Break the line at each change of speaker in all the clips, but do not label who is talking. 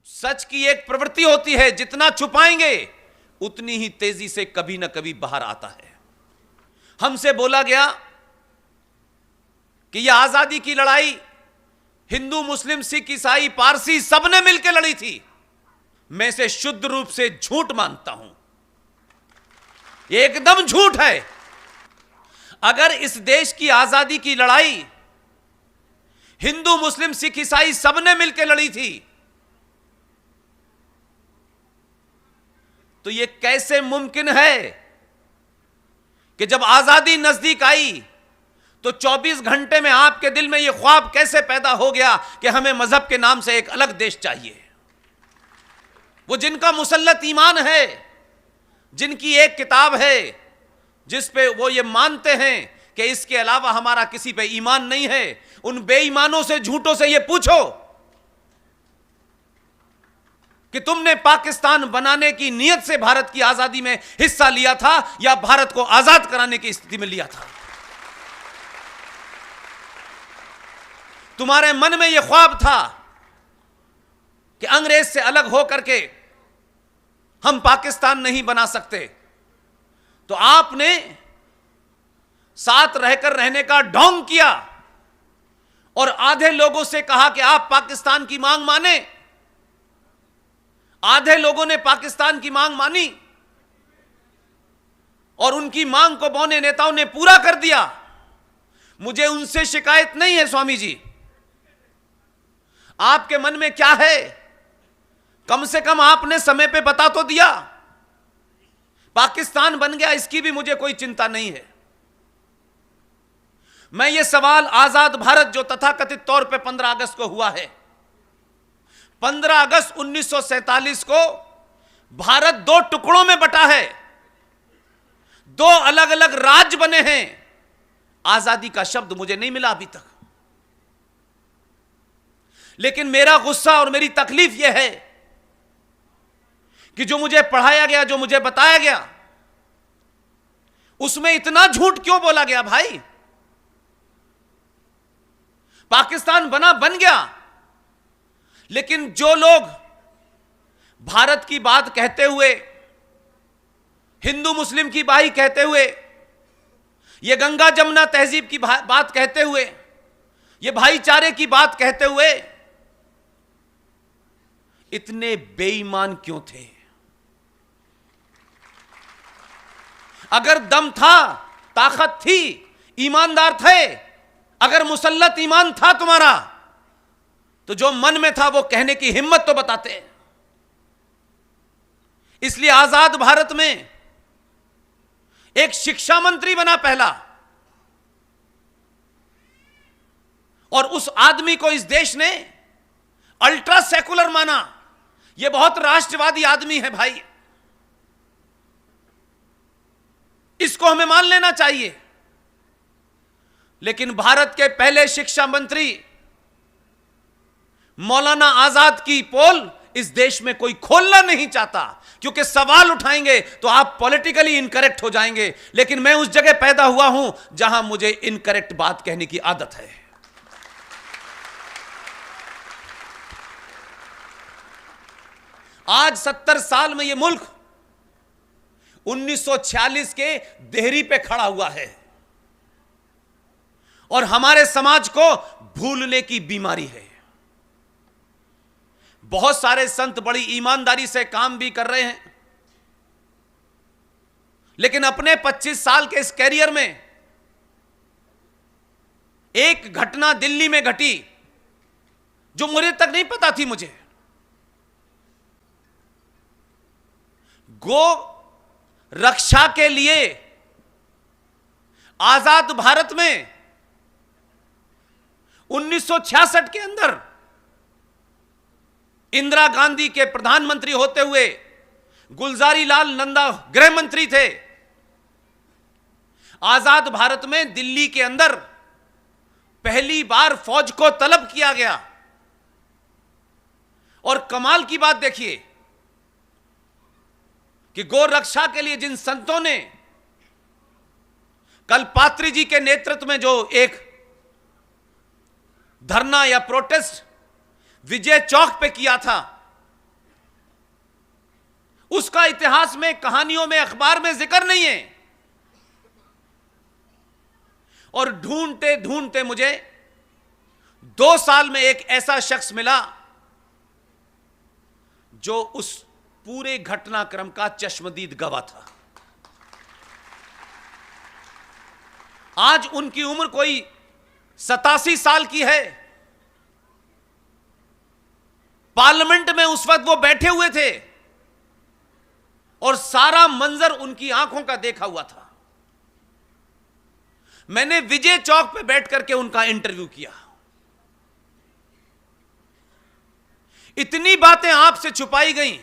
सच की एक प्रवृत्ति होती है, जितना छुपाएंगे उतनी ही तेजी से कभी ना कभी बाहर आता है। हमसे बोला गया कि यह आजादी की लड़ाई हिंदू, मुस्लिम, सिख, ईसाई, पारसी सबने मिलकर लड़ी थी। मैं इसे शुद्ध रूप से झूठ मानता हूं, एकदम झूठ है। अगर इस देश की आजादी की लड़ाई हिंदू, मुस्लिम, सिख, ईसाई सबने मिलकर लड़ी थी, तो यह कैसे मुमकिन है कि जब आजादी नजदीक आई तो 24 घंटे में आपके दिल में यह ख्वाब कैसे पैदा हो गया कि हमें मजहब के नाम से एक अलग देश चाहिए? वो जिनका मुसल्लत ईमान है, जिनकी एक किताब है जिस पे वो ये मानते हैं कि इसके अलावा हमारा किसी पे ईमान नहीं है, उन बेईमानों से, झूठों से ये पूछो कि तुमने पाकिस्तान बनाने की नीयत से भारत की आजादी में हिस्सा लिया था या भारत को आजाद कराने की स्थिति में लिया था? तुम्हारे मन में यह ख्वाब था कि अंग्रेज से अलग होकर के हम पाकिस्तान नहीं बना सकते, तो आपने साथ रहकर रहने का ढोंग किया और आधे लोगों से कहा कि आप पाकिस्तान की मांग माने। आधे लोगों ने पाकिस्तान की मांग मानी और उनकी मांग को बौने नेताओं ने पूरा कर दिया। मुझे उनसे शिकायत नहीं है स्वामी जी, आपके मन में क्या है कम से कम आपने समय पे बता तो दिया। पाकिस्तान बन गया, इसकी भी मुझे कोई चिंता नहीं है। मैं ये सवाल आजाद भारत जो तथाकथित तौर पे 15 अगस्त को हुआ है, 15 अगस्त 1947 को भारत 2 टुकड़ों में बटा है, 2 अलग अलग राज्य बने हैं। आजादी का शब्द मुझे नहीं मिला अभी तक। लेकिन मेरा गुस्सा और मेरी तकलीफ यह है कि जो मुझे पढ़ाया गया, जो मुझे बताया गया, उसमें इतना झूठ क्यों बोला गया? भाई, पाकिस्तान बन गया, लेकिन जो लोग भारत की बात कहते हुए, हिंदू मुस्लिम की बाई कहते हुए, ये गंगा जमुना तहजीब की बात कहते हुए, ये भाईचारे की बात कहते हुए इतने बेईमान क्यों थे? अगर दम था, ताकत थी, ईमानदार थे, अगर मुसल्लत ईमान था तुम्हारा, तो जो मन में था वो कहने की हिम्मत तो बताते। इसलिए आजाद भारत में एक शिक्षा मंत्री बना पहला, और उस आदमी को इस देश ने अल्ट्रा सेकुलर माना। यह बहुत राष्ट्रवादी आदमी है भाई, इसको हमें मान लेना चाहिए। लेकिन भारत के पहले शिक्षा मंत्री मौलाना आजाद की पोल इस देश में कोई खोलना नहीं चाहता, क्योंकि सवाल उठाएंगे तो आप पॉलिटिकली इनकरेक्ट हो जाएंगे। लेकिन मैं उस जगह पैदा हुआ हूं जहां मुझे इनकरेक्ट बात कहने की आदत है। आज 70 साल में यह मुल्क 1946 के देहरी पे खड़ा हुआ है और हमारे समाज को भूलने की बीमारी है। बहुत सारे संत बड़ी ईमानदारी से काम भी कर रहे हैं, लेकिन अपने 25 साल के इस कैरियर में एक घटना दिल्ली में घटी जो मुझे तक नहीं पता थी। मुझे गो रक्षा के लिए आजाद भारत में 1966 के अंदर इंदिरा गांधी के प्रधानमंत्री होते हुए गुलजारी लाल नंदा गृह मंत्री थे। आजाद भारत में दिल्ली के अंदर पहली बार फौज को तलब किया गया। और कमाल की बात देखिए कि गौ रक्षा के लिए जिन संतों ने कलपात्री जी के नेतृत्व में जो एक धरना या प्रोटेस्ट विजय चौक पे किया था, उसका इतिहास में, कहानियों में, अखबार में जिक्र नहीं है। और ढूंढते ढूंढते मुझे 2 साल में एक ऐसा शख्स मिला जो उस पूरे घटनाक्रम का चश्मदीद गवाह था। आज उनकी उम्र कोई 87 साल की है। पार्लियामेंट में उस वक्त वो बैठे हुए थे और सारा मंजर उनकी आंखों का देखा हुआ था। मैंने विजय चौक पे बैठ करके उनका इंटरव्यू किया। इतनी बातें आपसे छुपाई गई।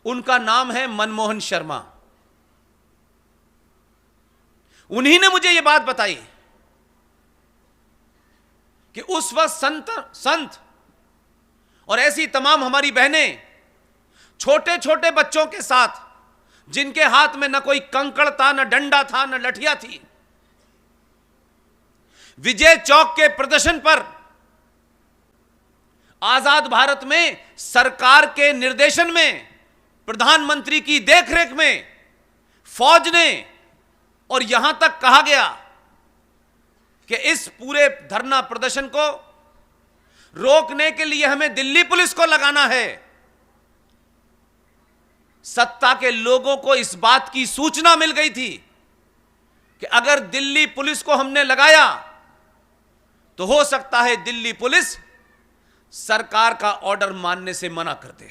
उनका नाम है मनमोहन शर्मा। उन्हीं ने मुझे यह बात बताई कि उस वक्त संत और ऐसी तमाम हमारी बहनें छोटे छोटे बच्चों के साथ, जिनके हाथ में न कोई कंकड़ था, न डंडा था, न लठिया थी, विजय चौक के प्रदर्शन पर आजाद भारत में सरकार के निर्देशन में, प्रधानमंत्री की देखरेख में फौज ने, और यहां तक कहा गया कि इस पूरे धरना प्रदर्शन को रोकने के लिए हमें दिल्ली पुलिस को लगाना है। सत्ता के लोगों को इस बात की सूचना मिल गई थी कि अगर दिल्ली पुलिस को हमने लगाया तो हो सकता है दिल्ली पुलिस सरकार का ऑर्डर मानने से मना कर दे।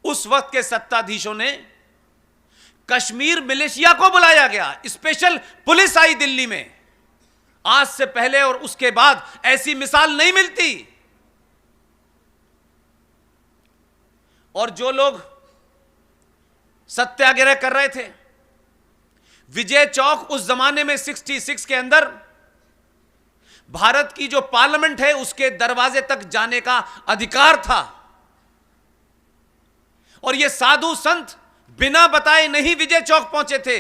उस वक्त के सत्ताधीशों ने कश्मीर मिलिशिया को बुलाया गया, स्पेशल पुलिस आई दिल्ली में। आज से पहले और उसके बाद ऐसी मिसाल नहीं मिलती। और जो लोग सत्याग्रह कर रहे थे, विजय चौक उस जमाने में 66 के अंदर भारत की जो पार्लियामेंट है उसके दरवाजे तक जाने का अधिकार था। और ये साधु संत बिना बताए नहीं विजय चौक पहुंचे थे।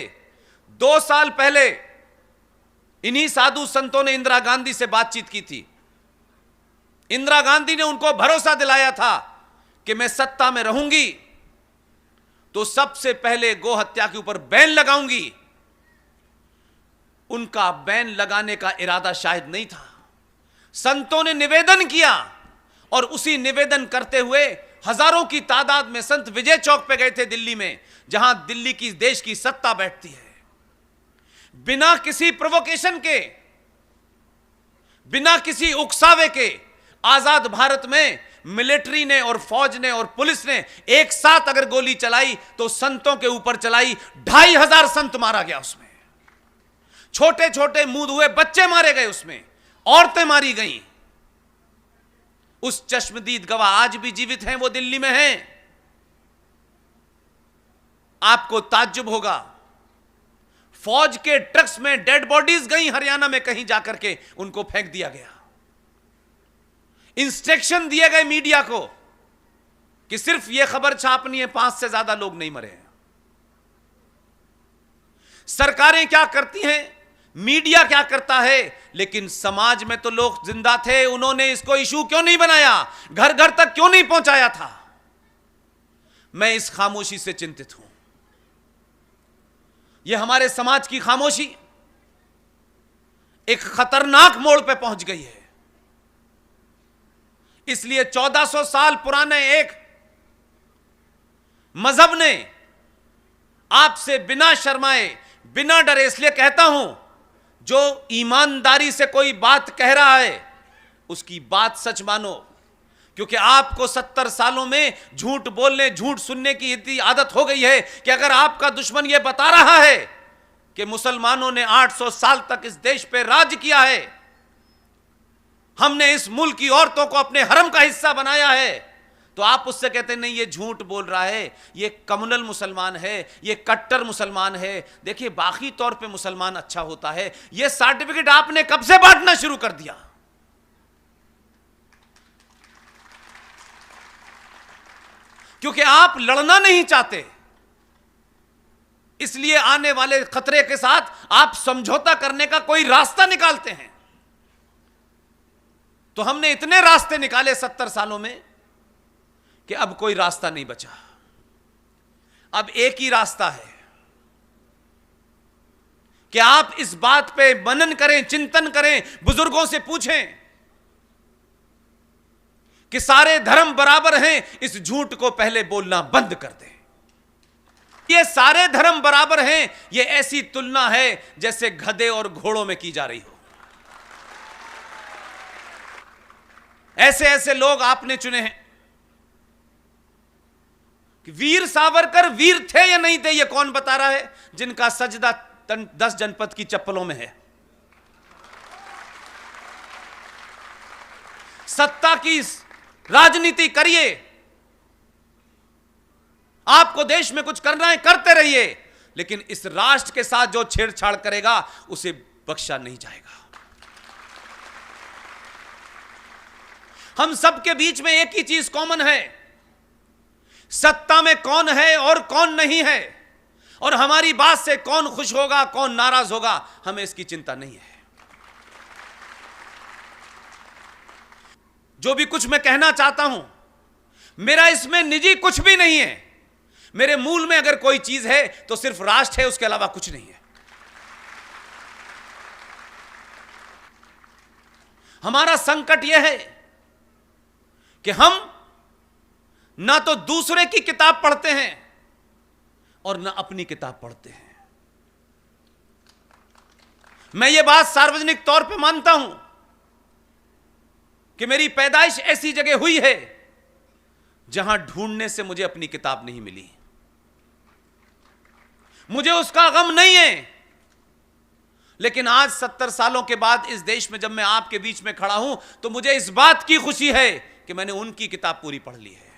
2 साल पहले इन्हीं साधु संतों ने इंदिरा गांधी से बातचीत की थी। इंदिरा गांधी ने उनको भरोसा दिलाया था कि मैं सत्ता में रहूंगी तो सबसे पहले गो हत्या के ऊपर बैन लगाऊंगी। उनका बैन लगाने का इरादा शायद नहीं था। संतों ने निवेदन किया और उसी निवेदन करते हुए हजारों की तादाद में संत विजय चौक पे गए थे दिल्ली में, जहां दिल्ली की देश की सत्ता बैठती है। बिना किसी प्रोवोकेशन के, बिना किसी उकसावे के आजाद भारत में मिलिट्री ने और फौज ने और पुलिस ने एक साथ अगर गोली चलाई तो संतों के ऊपर चलाई। 2500 संत मारा गया उसमें। छोटे छोटे मुंह हुए बच्चे मारे गए उसमें, औरतें मारी गईं। उस चश्मदीद गवाह आज भी जीवित हैं, वो दिल्ली में हैं। आपको ताज्जुब होगा, फौज के ट्रक्स में डेड बॉडीज गई हरियाणा में, कहीं जाकर के उनको फेंक दिया गया। इंस्ट्रक्शन दिए गए मीडिया को कि सिर्फ यह खबर छापनी है, 5 से ज्यादा लोग नहीं मरे हैं। सरकारें क्या करती हैं, मीडिया क्या करता है, लेकिन समाज में तो लोग जिंदा थे। उन्होंने इसको इशू क्यों नहीं बनाया, घर घर तक क्यों नहीं पहुंचाया था? मैं इस खामोशी से चिंतित हूं। यह हमारे समाज की खामोशी एक खतरनाक मोड़ पे पहुंच गई है। इसलिए 1400 साल पुराने एक मजहब ने आपसे बिना शर्माए, बिना डरे, इसलिए कहता हूं, जो ईमानदारी से कोई बात कह रहा है उसकी बात सच मानो। क्योंकि आपको 70 सालों में झूठ बोलने, झूठ सुनने की इतनी आदत हो गई है कि अगर आपका दुश्मन यह बता रहा है कि मुसलमानों ने 800 साल तक इस देश पे राज किया है, हमने इस मुल्क की औरतों को अपने हरम का हिस्सा बनाया है, तो आप उससे कहते हैं नहीं ये झूठ बोल रहा है, ये कम्युनल मुसलमान है, ये कट्टर मुसलमान है। देखिए बाकी तौर पे मुसलमान अच्छा होता है। ये सर्टिफिकेट आपने कब से बांटना शुरू कर दिया? क्योंकि आप लड़ना नहीं चाहते, इसलिए आने वाले खतरे के साथ आप समझौता करने का कोई रास्ता निकालते हैं। तो हमने इतने रास्ते निकाले 70 सालों में कि अब कोई रास्ता नहीं बचा, अब एक ही रास्ता है कि आप इस बात पे मनन करें, चिंतन करें, बुजुर्गों से पूछें कि सारे धर्म बराबर हैं, इस झूठ को पहले बोलना बंद कर दें। ये सारे धर्म बराबर हैं, ये ऐसी तुलना है जैसे गधे और घोड़ों में की जा रही हो। ऐसे ऐसे लोग आपने चुने हैं कि वीर सावरकर वीर थे या नहीं थे, ये कौन बता रहा है, जिनका सजदा 10 जनपद की चप्पलों में है। सत्ता की राजनीति करिए, आपको देश में कुछ करना है करते रहिए, लेकिन इस राष्ट्र के साथ जो छेड़छाड़ करेगा उसे बख्शा नहीं जाएगा। हम सबके बीच में एक ही चीज कॉमन है, सत्ता में कौन है और कौन नहीं है, और हमारी बात से कौन खुश होगा कौन नाराज होगा, हमें इसकी चिंता नहीं है। जो भी कुछ मैं कहना चाहता हूं, मेरा इसमें निजी कुछ भी नहीं है। मेरे मूल में अगर कोई चीज है तो सिर्फ राष्ट्र है, उसके अलावा कुछ नहीं है। हमारा संकट यह है कि हम ना तो दूसरे की किताब पढ़ते हैं और ना अपनी किताब पढ़ते हैं। मैं ये बात सार्वजनिक तौर पे मानता हूं कि मेरी पैदाइश ऐसी जगह हुई है जहां ढूंढने से मुझे अपनी किताब नहीं मिली। मुझे उसका गम नहीं है, लेकिन आज 70 सालों के बाद इस देश में जब मैं आपके बीच में खड़ा हूं तो मुझे इस बात की खुशी है कि मैंने उनकी किताब पूरी पढ़ ली है।